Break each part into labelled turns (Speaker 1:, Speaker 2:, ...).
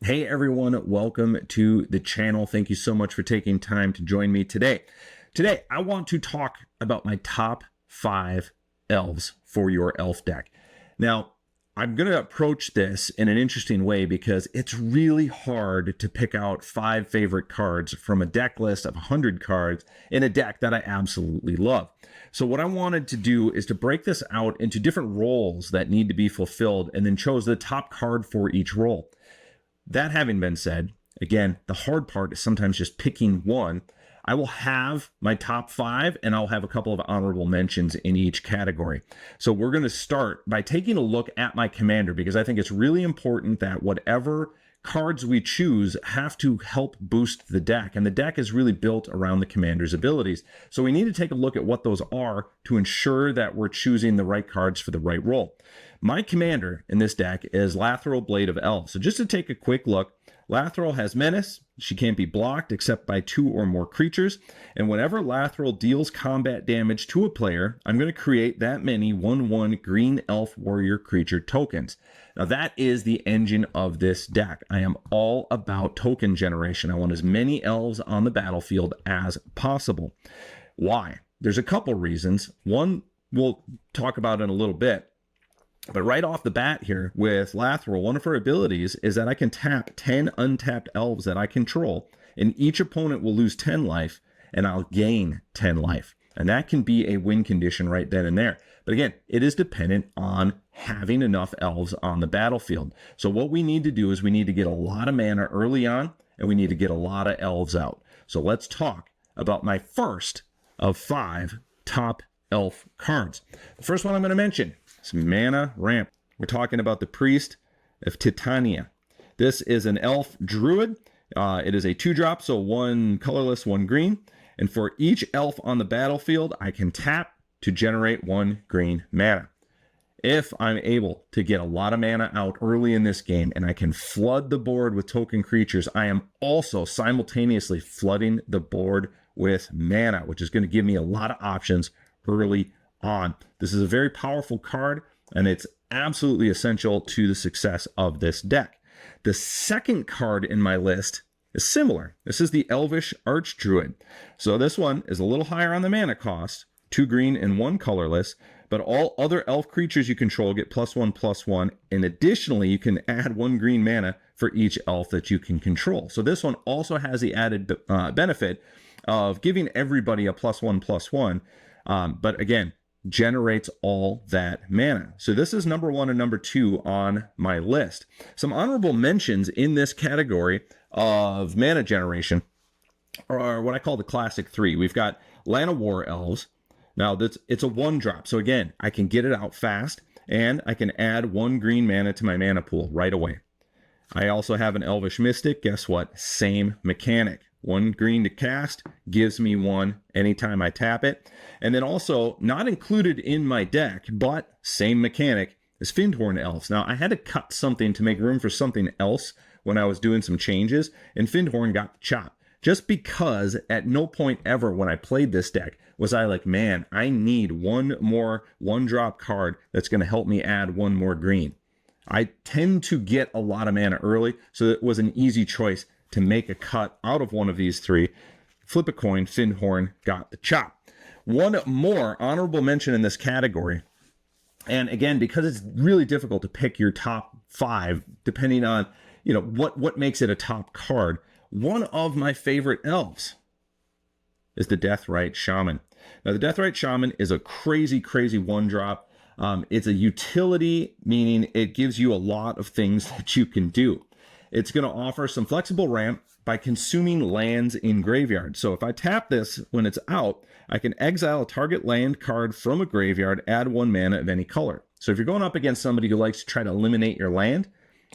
Speaker 1: Hey everyone, welcome to the channel. Thank you so much for taking time to join me today. Today, I want to talk about my top 5 elves for your elf deck. Now, I'm going to approach this in an interesting way because it's really hard to pick out 5 favorite cards from a deck list of 100 cards in a deck that I absolutely love. So what I wanted to do is to break this out into different roles that need to be fulfilled and then chose the top card for each role. That having been said, again, the hard part is sometimes just picking one. I will have my top 5 and I'll have a couple of honorable mentions in each category. So we're going to start by taking a look at my commander because I think it's really important that whatever cards we choose have to help boost the deck. And the deck is really built around the commander's abilities. So we need to take a look at what those are to ensure that we're choosing the right cards for the right role. My commander in this deck is Lathril, Blade of Elves. So just to take a quick look, Lathril has Menace. She can't be blocked except by 2 or more creatures. And whenever Lathril deals combat damage to a player, I'm going to create that many 1/1 green elf warrior creature tokens. Now that is the engine of this deck. I am all about token generation. I want as many elves on the battlefield as possible. Why? There's a couple reasons. One we'll talk about in a little bit. But right off the bat here with Lathril, one of her abilities is that I can tap 10 untapped elves that I control, and each opponent will lose 10 life, and I'll gain 10 life. And that can be a win condition right then and there. But again, it is dependent on having enough elves on the battlefield. So what we need to do is we need to get a lot of mana early on, and we need to get a lot of elves out. So let's talk about my first of 5 top elf cards. The first one I'm going to mention, Mana Ramp. We're talking about the Priest of Titania. This is an elf druid. It is a 2-drop, so 1 colorless, 1 green. And for each elf on the battlefield, I can tap to generate 1 green mana. If I'm able to get a lot of mana out early in this game and I can flood the board with token creatures, I am also simultaneously flooding the board with mana, which is going to give me a lot of options early on. This is a very powerful card, and it's absolutely essential to the success of this deck. The second card in my list is similar. This is the Elvish Archdruid. So this one is a little higher on the mana cost, 2 green and 1 colorless, but all other elf creatures you control get +1/+1, and additionally you can add 1 green mana for each elf that you can control. So this one also has the added benefit of giving everybody a +1/+1, but again, generates all that mana. So this is number 1 and number 2 on my list. Some honorable mentions in this category of mana generation are what I call the classic 3. We've got Llanowar Elves. Now it's a 1-drop, so again, I can get it out fast, and I can add 1 green mana to my mana pool right away. I also have an Elvish Mystic. Guess what? Same mechanic. 1 green to cast, gives me 1 anytime I tap it. And then also, not included in my deck, but same mechanic, is Fyndhorn Elves. Now, I had to cut something to make room for something else when I was doing some changes, and Fyndhorn got the chop. Just because at no point ever when I played this deck was I like, man, I need 1 more 1-drop card that's going to help me add 1 more green. I tend to get a lot of mana early, so it was an easy choice to make a cut out of one of these 3. Flip a coin, Fyndhorn got the chop. One more honorable mention in this category. And again, because it's really difficult to pick your top 5, depending on, what makes it a top card. One of my favorite elves is the Deathrite Shaman. Now, the Deathrite Shaman is a crazy 1-drop. It's a utility, meaning it gives you a lot of things that you can do. It's going to offer some flexible ramp by consuming lands in graveyard. So if I tap this when it's out, I can exile a target land card from a graveyard, add 1 mana of any color. So if you're going up against somebody who likes to try to eliminate your land,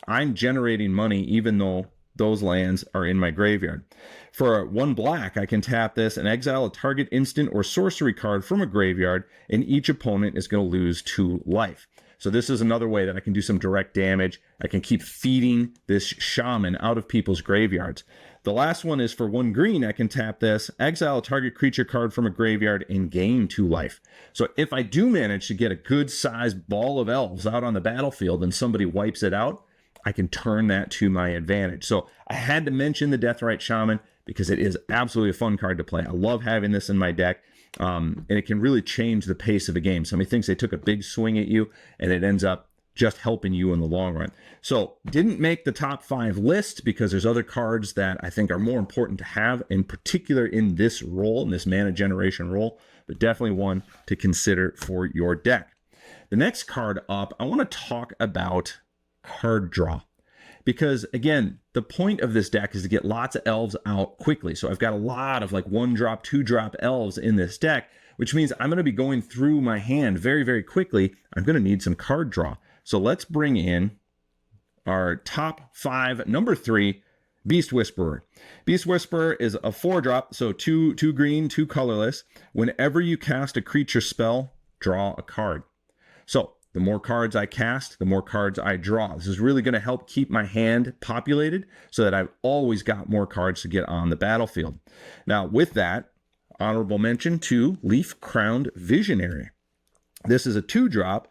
Speaker 1: I'm generating money even though those lands are in my graveyard. For 1 black, I can tap this and exile a target instant or sorcery card from a graveyard, and each opponent is going to lose 2 life. So this is another way that I can do some direct damage. I can keep feeding this shaman out of people's graveyards. The last one is for 1 green, I can tap this, exile a target creature card from a graveyard, and gain 2 life. So if I do manage to get a good sized ball of elves out on the battlefield and somebody wipes it out, I can turn that to my advantage. So I had to mention the Deathrite Shaman because it is absolutely a fun card to play. I love having this in my deck, and it can really change the pace of a game. Somebody thinks they took a big swing at you, and it ends up just helping you in the long run. So didn't make the top 5 list because there's other cards that I think are more important to have, in particular in this role, in this mana generation role, but definitely one to consider for your deck. The next card up, I want to talk about card draw. Because again, the point of this deck is to get lots of elves out quickly. So I've got a lot of like 1-drop, 2-drop elves in this deck, which means I'm going to be going through my hand very, very quickly. I'm going to need some card draw. So let's bring in our top 5. Number 3, Beast Whisperer. Beast Whisperer is a 4-drop, so 2 green, 2 colorless. Whenever you cast a creature spell, draw a card. So the more cards I cast, the more cards I draw. This is really going to help keep my hand populated so that I've always got more cards to get on the battlefield. Now, with that, honorable mention to Leaf Crowned Visionary. This is a 2-drop.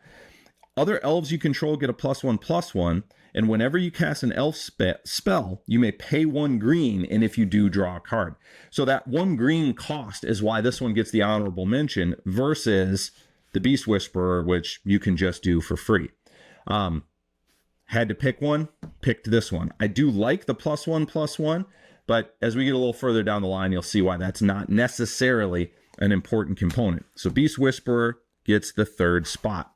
Speaker 1: Other elves you control get a +1/+1, and whenever you cast an elf spell, you may pay 1 green, and if you do, draw a card. So that 1 green cost is why this one gets the honorable mention versus the Beast Whisperer, which you can just do for free. Had to pick one, picked this one. I do like the +1/+1, but as we get a little further down the line, you'll see why that's not necessarily an important component. So Beast Whisperer gets the 3rd spot.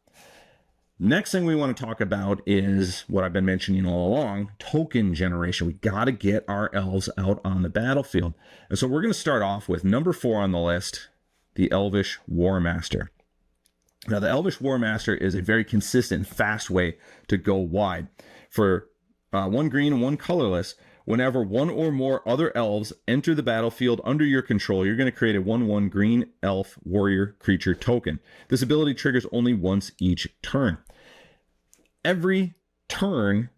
Speaker 1: Next thing we want to talk about is what I've been mentioning all along, token generation. We got to get our elves out on the battlefield. And so we're going to start off with number 4 on the list, the Elvish War Master. Now, the Elvish War Master is a very consistent, fast way to go wide. For 1 green and 1 colorless, whenever 1 or more other elves enter the battlefield under your control, you're going to create a 1/1 green elf warrior creature token. This ability triggers only once each turn. Every turn,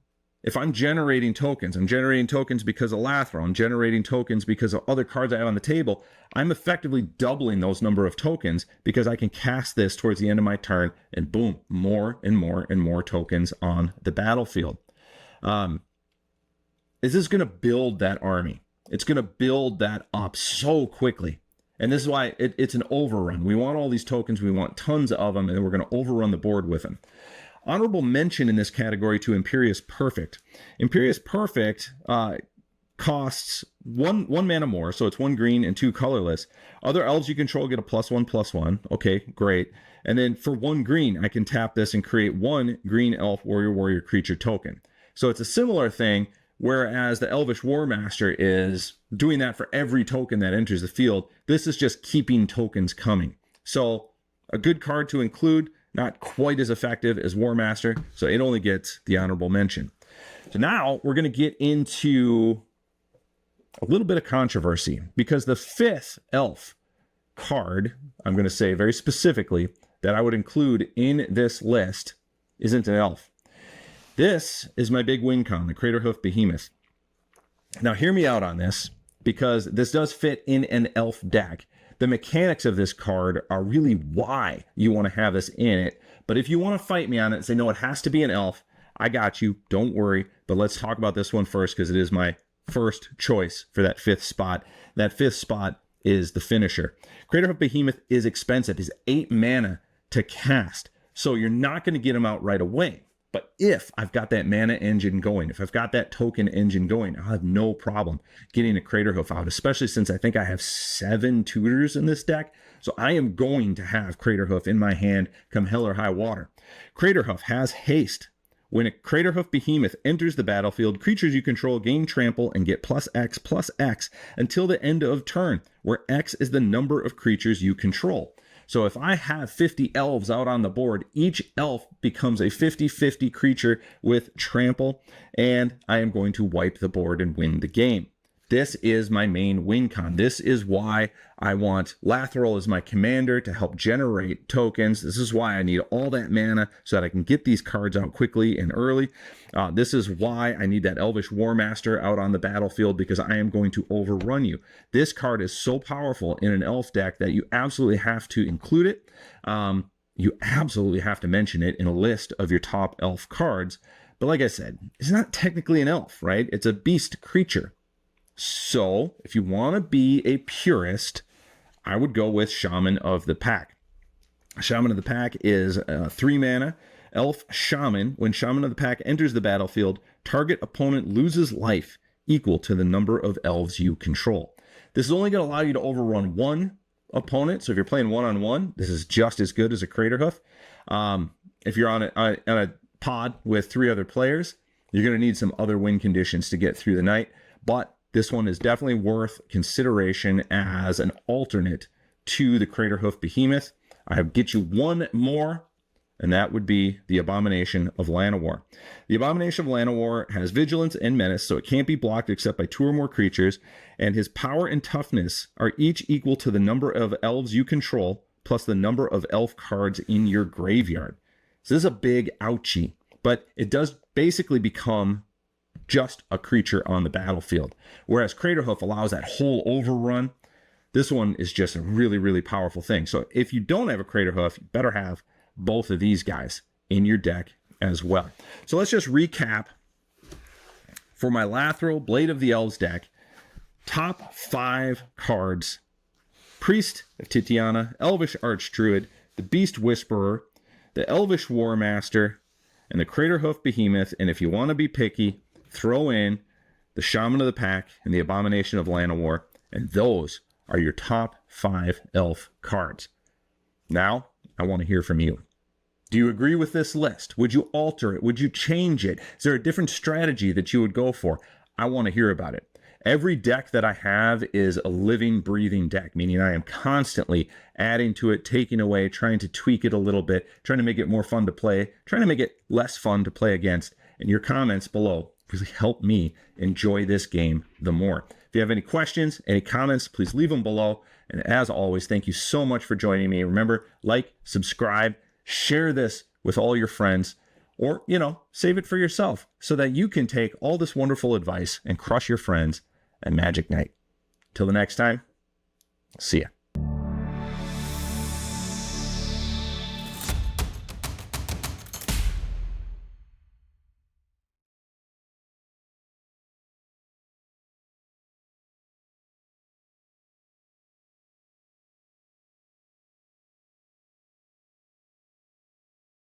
Speaker 1: if I'm generating tokens because of Lathril, I'm generating tokens because of other cards I have on the table, I'm effectively doubling those number of tokens because I can cast this towards the end of my turn and boom, more and more and more tokens on the battlefield. This is going to build that army. It's going to build that up so quickly. And this is why it's an overrun. We want all these tokens. We want tons of them, and then we're going to overrun the board with them. Honorable mention in this category to Imperious Perfect. Imperious Perfect costs one mana more, so it's 1 green and 2 colorless. Other elves you control get a +1/+1. Okay, great. And then for 1 green, I can tap this and create 1 green elf warrior creature token. So it's a similar thing, whereas the Elvish War Master is doing that for every token that enters the field. This is just keeping tokens coming. So a good card to include, not quite as effective as War Master, so it only gets the honorable mention. So now we're going to get into a little bit of controversy because the 5th elf card, I'm going to say very specifically, that I would include in this list isn't an elf. This is my big win con, the Craterhoof Behemoth. Now hear me out on this because this does fit in an elf deck. The mechanics of this card are really why you want to have this in it. But if you want to fight me on it and say, no, it has to be an elf, I got you. Don't worry. But let's talk about this one first because it is my first choice for that 5th spot. That 5th spot is the finisher. Craterhoof Behemoth is expensive. He's 8 mana to cast. So you're not going to get him out right away. But if I've got that mana engine going, if I've got that token engine going, I'll have no problem getting a Craterhoof out, especially since I think I have 7 tutors in this deck. So I am going to have Craterhoof in my hand come hell or high water. Craterhoof has haste. When a Craterhoof Behemoth enters the battlefield, creatures you control gain trample and get +X/+X until the end of turn, where X is the number of creatures you control. So if I have 50 elves out on the board, each elf becomes a 50/50 creature with trample, and I am going to wipe the board and win the game. This is my main win con. This is why I want Lathril as my commander to help generate tokens. This is why I need all that mana so that I can get these cards out quickly and early. This is why I need that Elvish War Master out on the battlefield because I am going to overrun you. This card is so powerful in an elf deck that you absolutely have to include it. You absolutely have to mention it in a list of your top elf cards. But like I said, it's not technically an elf, right? It's a beast creature. So if you want to be a purist, I would go with Shaman of the Pack. Shaman of the Pack is 3 mana, elf shaman. When Shaman of the Pack enters the battlefield, target opponent loses life equal to the number of elves you control. This is only going to allow you to overrun one opponent. So if you're playing one-on-one, this is just as good as a Craterhoof. If you're on a pod with 3 other players, you're going to need some other win conditions to get through the night. But this one is definitely worth consideration as an alternate to the Craterhoof Behemoth. I'll get you one more, and that would be the Abomination of Llanowar. The Abomination of Llanowar has Vigilance and Menace, so it can't be blocked except by 2 or more creatures, and his power and toughness are each equal to the number of elves you control, plus the number of elf cards in your graveyard. So this is a big ouchie, but it does basically become just a creature on the battlefield. Whereas Craterhoof allows that whole overrun. This one is just a really, really powerful thing. So if you don't have a Craterhoof, you better have both of these guys in your deck as well. So let's just recap for my Lathril Blade of the Elves deck. Top 5 cards: Priest of Titiana, Elvish Archdruid, the Beast Whisperer, the Elvish War Master, and the Craterhoof Behemoth. And if you want to be picky, throw in the Shaman of the Pack and the Abomination of Llanowar, and those are your top 5 elf cards. Now, I want to hear from you. Do you agree with this list? Would you alter it? Would you change it? Is there a different strategy that you would go for? I want to hear about it. Every deck that I have is a living, breathing deck, meaning I am constantly adding to it, taking away, trying to tweak it a little bit, trying to make it more fun to play, trying to make it less fun to play against. And your comments below really help me enjoy this game the more. If you have any questions, any comments, please leave them below. And as always, thank you so much for joining me. Remember, like, subscribe, share this with all your friends, or, save it for yourself so that you can take all this wonderful advice and crush your friends at Magic Night. Till the next time, see ya.